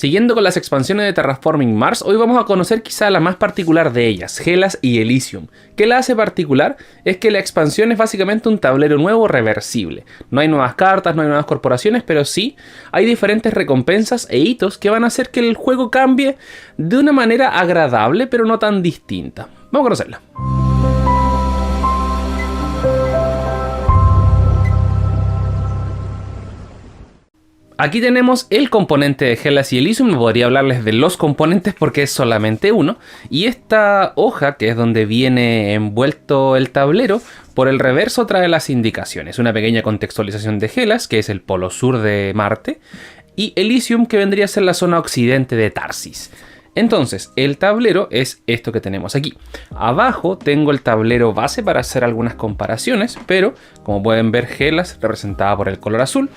Siguiendo con las expansiones de Terraforming Mars, hoy vamos a conocer quizá la más particular de ellas, Hellas y Elysium. ¿Qué la hace particular? Es que la expansión es básicamente un tablero nuevo reversible. No hay nuevas cartas, no hay nuevas corporaciones, pero sí hay diferentes recompensas e hitos que van a hacer que el juego cambie de una manera agradable, pero no tan distinta. Vamos a conocerla. Aquí tenemos el componente de Hellas y Elysium. No podría hablarles de los componentes porque es solamente uno. Y esta hoja, que es donde viene envuelto el tablero, por el reverso trae las indicaciones. Una pequeña contextualización de Hellas, que es el polo sur de Marte, y Elysium, que vendría a ser la zona occidente de Tarsis. Entonces, el tablero es esto que tenemos aquí. Abajo tengo el tablero base para hacer algunas comparaciones, pero como pueden ver, Hellas representada por el color azul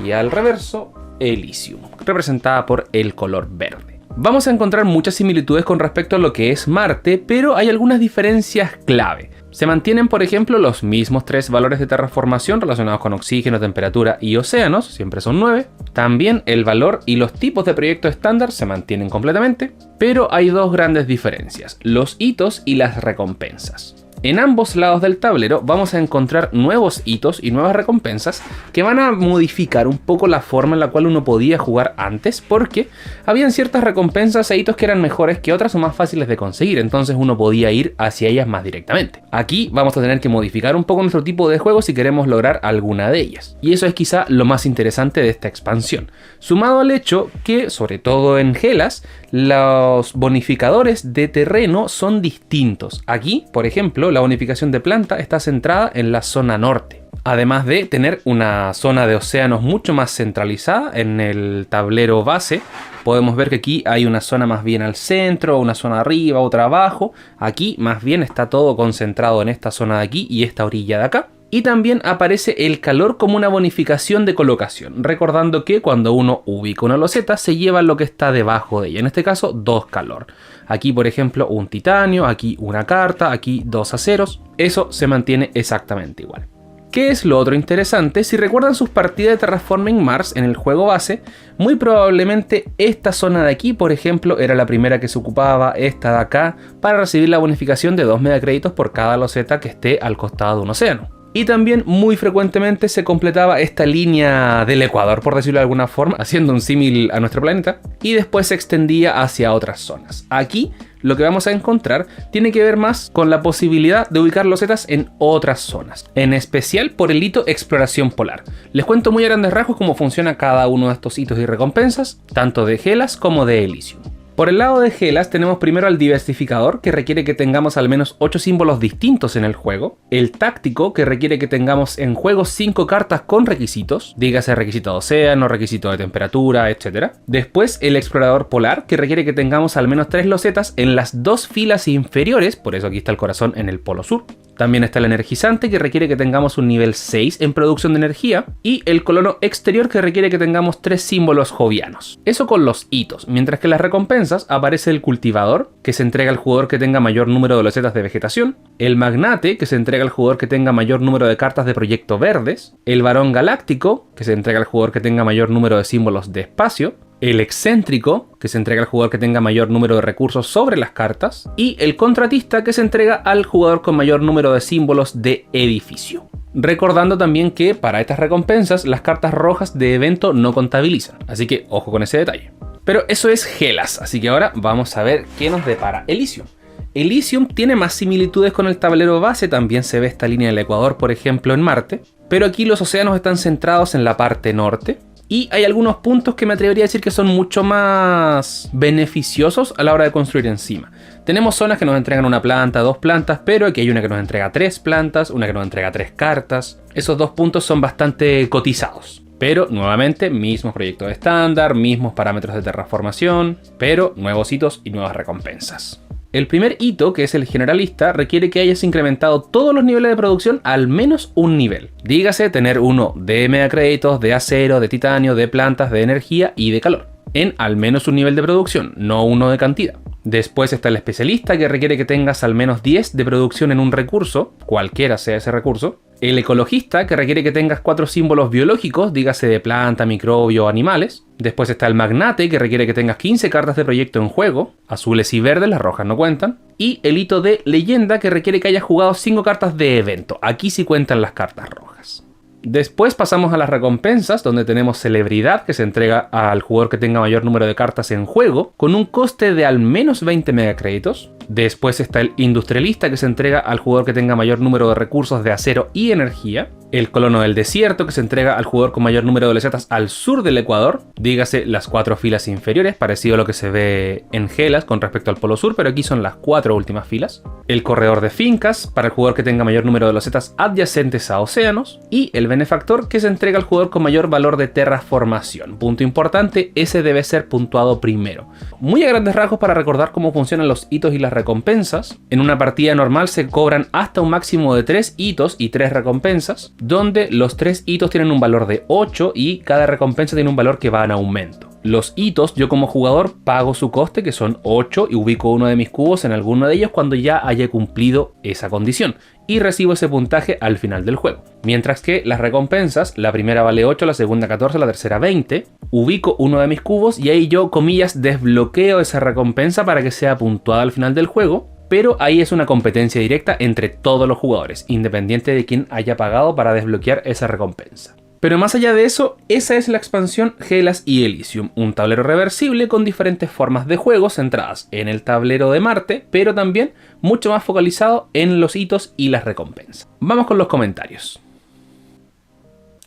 y al reverso Elysium representada por el color verde. Vamos a encontrar muchas similitudes con respecto a lo que es Marte, pero hay algunas diferencias clave. Se mantienen, por ejemplo, los mismos 3 valores de terraformación relacionados con oxígeno, temperatura y océanos, siempre son 9. También el valor y los tipos de proyecto estándar se mantienen completamente, pero hay 2 grandes diferencias, los hitos y las recompensas. En ambos lados del tablero vamos a encontrar nuevos hitos y nuevas recompensas que van a modificar un poco la forma en la cual uno podía jugar antes, porque habían ciertas recompensas e hitos que eran mejores que otras o más fáciles de conseguir, entonces uno podía ir hacia ellas más directamente. Aquí vamos a tener que modificar un poco nuestro tipo de juego si queremos lograr alguna de ellas, y eso es quizá lo más interesante de esta expansión, sumado al hecho que, sobre todo en Hellas, los bonificadores de terreno son distintos. Aquí, por ejemplo, la bonificación de planta está centrada en la zona norte. Además de tener una zona de océanos mucho más centralizada en el tablero base, podemos ver que aquí hay una zona más bien al centro, una zona arriba, otra abajo. Aquí más bien está todo concentrado en esta zona de aquí y esta orilla de acá. Y también aparece el calor como una bonificación de colocación, recordando que cuando uno ubica una loseta se lleva lo que está debajo de ella, en este caso 2 calor. Aquí, por ejemplo, un titanio, aquí una carta, aquí 2 aceros. Eso se mantiene exactamente igual. ¿Qué es lo otro interesante? Si recuerdan sus partidas de Terraforming Mars en el juego base, muy probablemente esta zona de aquí, por ejemplo, era la primera que se ocupaba, esta de acá, para recibir la bonificación de 2 megacréditos por cada loseta que esté al costado de un océano. Y también muy frecuentemente se completaba esta línea del Ecuador, por decirlo de alguna forma, haciendo un símil a nuestro planeta, y después se extendía hacia otras zonas. Aquí lo que vamos a encontrar tiene que ver más con la posibilidad de ubicar losetas en otras zonas, en especial por el hito Exploración Polar. Les cuento muy a grandes rasgos cómo funciona cada uno de estos hitos y recompensas, tanto de Hellas como de Elysium. Por el lado de Hellas tenemos primero al diversificador, que requiere que tengamos al menos 8 símbolos distintos en el juego. El táctico, que requiere que tengamos en juego 5 cartas con requisitos, dígase requisito de océano, requisito de temperatura, etc. Después el explorador polar, que requiere que tengamos al menos 3 losetas en las 2 filas inferiores, por eso aquí está el corazón en el polo sur. También está el energizante, que requiere que tengamos un nivel 6 en producción de energía, y el colono exterior, que requiere que tengamos 3 símbolos jovianos. Eso con los hitos, mientras que las recompensas aparece el cultivador, que se entrega al jugador que tenga mayor número de losetas de vegetación, el magnate, que se entrega al jugador que tenga mayor número de cartas de proyecto verdes, el varón galáctico, que se entrega al jugador que tenga mayor número de símbolos de espacio, el excéntrico, que se entrega al jugador que tenga mayor número de recursos sobre las cartas, y el contratista, que se entrega al jugador con mayor número de símbolos de edificio. Recordando también que para estas recompensas las cartas rojas de evento no contabilizan, así que ojo con ese detalle. Pero eso es Hellas, así que ahora vamos a ver qué nos depara Elysium. Elysium tiene más similitudes con el tablero base, también se ve esta línea del Ecuador, por ejemplo, en Marte, pero aquí los océanos están centrados en la parte norte, y hay algunos puntos que me atrevería a decir que son mucho más beneficiosos a la hora de construir encima. Tenemos zonas que nos entregan una planta, 2 plantas, pero aquí hay una que nos entrega 3 plantas, una que nos entrega 3 cartas. Esos 2 puntos son bastante cotizados. Pero nuevamente, mismos proyectos estándar, mismos parámetros de terraformación, pero nuevos hitos y nuevas recompensas. El primer hito, que es el generalista, requiere que hayas incrementado todos los niveles de producción al menos un nivel. Dígase tener uno de megacréditos, de acero, de titanio, de plantas, de energía y de calor. En al menos un nivel de producción, no uno de cantidad. Después está el especialista, que requiere que tengas al menos 10 de producción en un recurso, cualquiera sea ese recurso. El ecologista, que requiere que tengas 4 símbolos biológicos, dígase de planta, microbio o animales. Después está el magnate, que requiere que tengas 15 cartas de proyecto en juego, azules y verdes, las rojas no cuentan. Y el hito de leyenda, que requiere que hayas jugado 5 cartas de evento, aquí sí cuentan las cartas rojas. Después pasamos a las recompensas, donde tenemos celebridad, que se entrega al jugador que tenga mayor número de cartas en juego, con un coste de al menos 20 megacréditos. Después está el industrialista, que se entrega al jugador que tenga mayor número de recursos de acero y energía. El colono del desierto, que se entrega al jugador con mayor número de lesetas al sur del Ecuador, dígase las 4 filas inferiores, parecido a lo que se ve en Hellas con respecto al polo sur, pero aquí son las 4 últimas filas. El corredor de fincas, para el jugador que tenga mayor número de losetas adyacentes a océanos. Y el benefactor, que se entrega al jugador con mayor valor de terraformación. Punto importante, ese debe ser puntuado primero. Muy a grandes rasgos, para recordar cómo funcionan los hitos y las recompensas. En una partida normal se cobran hasta un máximo de 3 hitos y 3 recompensas, donde los 3 hitos tienen un valor de 8 y cada recompensa tiene un valor que va en aumento. Los hitos, yo como jugador pago su coste, que son 8, y ubico uno de mis cubos en alguno de ellos cuando ya haya cumplido esa condición, y recibo ese puntaje al final del juego. Mientras que las recompensas, la primera vale 8, la segunda 14, la tercera 20, ubico uno de mis cubos y ahí yo, comillas, desbloqueo esa recompensa para que sea puntuada al final del juego. Pero ahí es una competencia directa entre todos los jugadores, independiente de quién haya pagado para desbloquear esa recompensa. Pero más allá de eso, esa es la expansión Hellas y Elysium, un tablero reversible con diferentes formas de juego centradas en el tablero de Marte, pero también mucho más focalizado en los hitos y las recompensas. Vamos con los comentarios.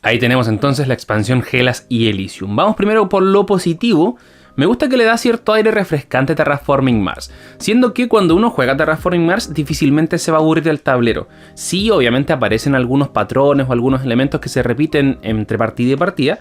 Ahí tenemos entonces la expansión Hellas y Elysium. Vamos primero por lo positivo. Me gusta que le da cierto aire refrescante a Terraforming Mars, siendo que cuando uno juega Terraforming Mars difícilmente se va a aburrir del tablero. Sí, obviamente aparecen algunos patrones o algunos elementos que se repiten entre partida y partida,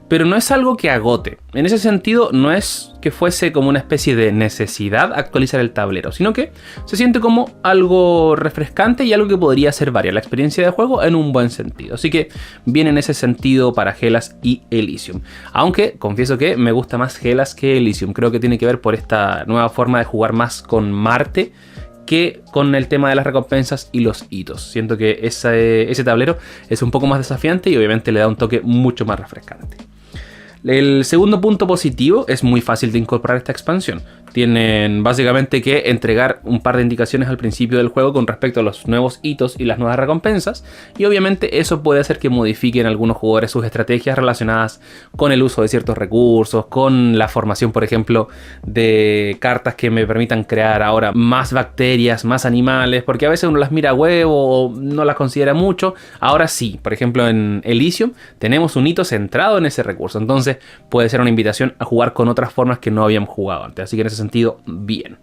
pero no es algo que agote. En ese sentido, no es que fuese como una especie de necesidad actualizar el tablero, sino que se siente como algo refrescante y algo que podría hacer variar la experiencia de juego en un buen sentido. Así que viene en ese sentido para Hellas y Elysium. Aunque confieso que me gusta más Hellas que Elysium. Creo que tiene que ver por esta nueva forma de jugar más con Marte que con el tema de las recompensas y los hitos. Siento que ese tablero es un poco más desafiante y obviamente le da un toque mucho más refrescante. El segundo punto positivo, es muy fácil de incorporar esta expansión. Tienen básicamente que entregar un par de indicaciones al principio del juego con respecto a los nuevos hitos y las nuevas recompensas, y obviamente eso puede hacer que modifiquen algunos jugadores sus estrategias relacionadas con el uso de ciertos recursos, con la formación, por ejemplo, de cartas que me permitan crear ahora más bacterias, más animales, porque a veces uno las mira a huevo o no las considera mucho. Ahora sí, por ejemplo en Elysium tenemos un hito centrado en ese recurso, entonces puede ser una invitación a jugar con otras formas que no habíamos jugado antes, así que en ese sentido, bien.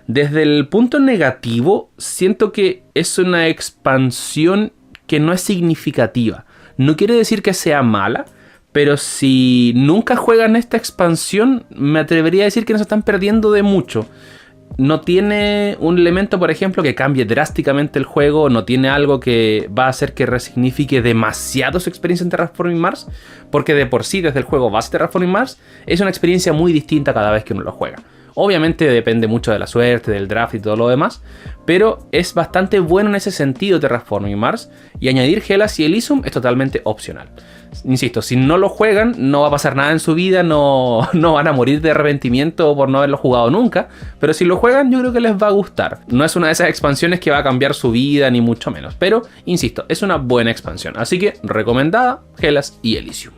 Desde el punto negativo, siento que es una expansión que no es significativa. No quiere decir que sea mala, pero si nunca juegan esta expansión, me atrevería a decir que no se están perdiendo de mucho. No tiene un elemento, por ejemplo, que cambie drásticamente el juego, no tiene algo que va a hacer que resignifique demasiado su experiencia en Terraforming Mars, porque de por sí, desde el juego base Terraforming Mars, es una experiencia muy distinta cada vez que uno lo juega. Obviamente depende mucho de la suerte, del draft y todo lo demás, pero es bastante bueno en ese sentido Terraforming Mars, y añadir Hellas y Elysium es totalmente opcional. Insisto, si no lo juegan, no va a pasar nada en su vida, no van a morir de arrepentimiento por no haberlo jugado nunca, pero si lo juegan yo creo que les va a gustar. No es una de esas expansiones que va a cambiar su vida, ni mucho menos, pero insisto, es una buena expansión, así que recomendada Hellas y Elysium.